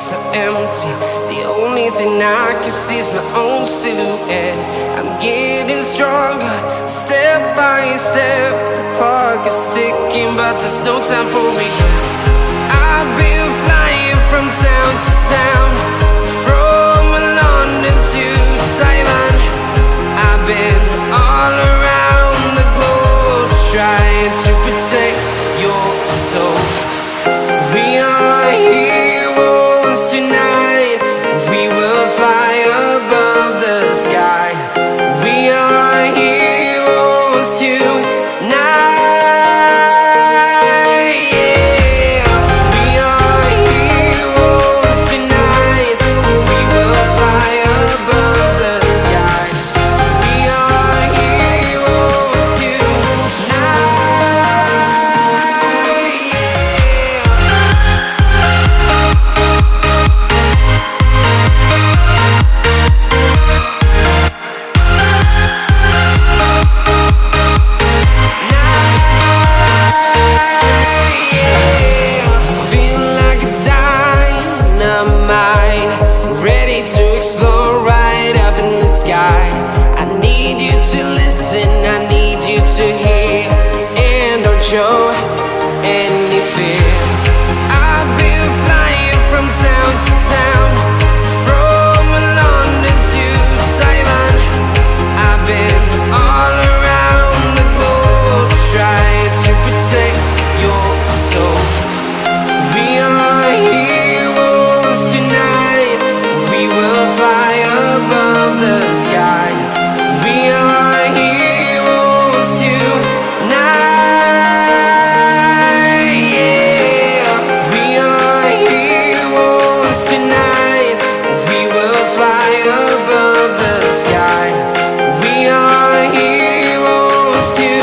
streets are empty. The only thing I can see is my own silhouette. I'm getting stronger, step by step. The clock is ticking, but there's no time for regrets. I've been flying from town to town, from London to Taiwan. I've been all around the globe, trying to protect your soul. We are heroes tonight. We will fly above the sky. We are heroes tonight. Yeah. We are heroes tonight. We will fly above the sky. We are heroes tonight. I need you to hear and don't show any fear. I've been flying from town to town, from London to Taiwan. I've been all around the globe, trying to protect your soul. We are heroes tonight. We will fly above the sky. We are heroes tonight. Yeah. We are heroes tonight. We will fly above the sky. We are heroes tonight.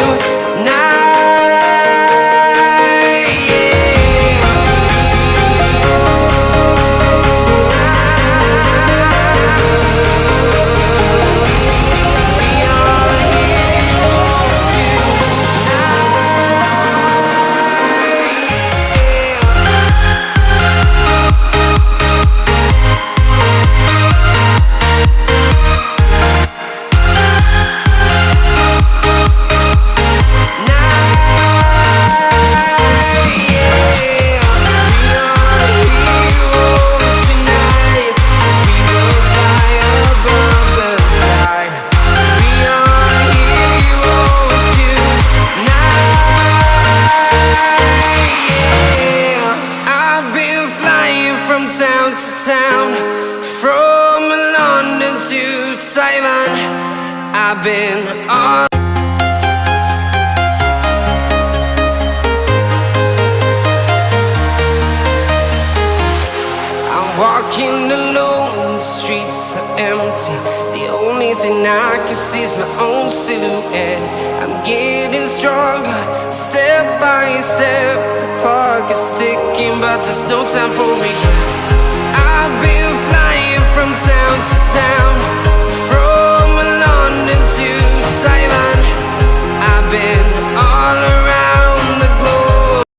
From town to town, from London to Taiwan, I've been on. I'm walking alone, the streets are empty. The only thing I can see is my own silhouette. I'm getting stronger, step by step. The clock is ticking, but there's no time for regrets. I've been flying from town to town,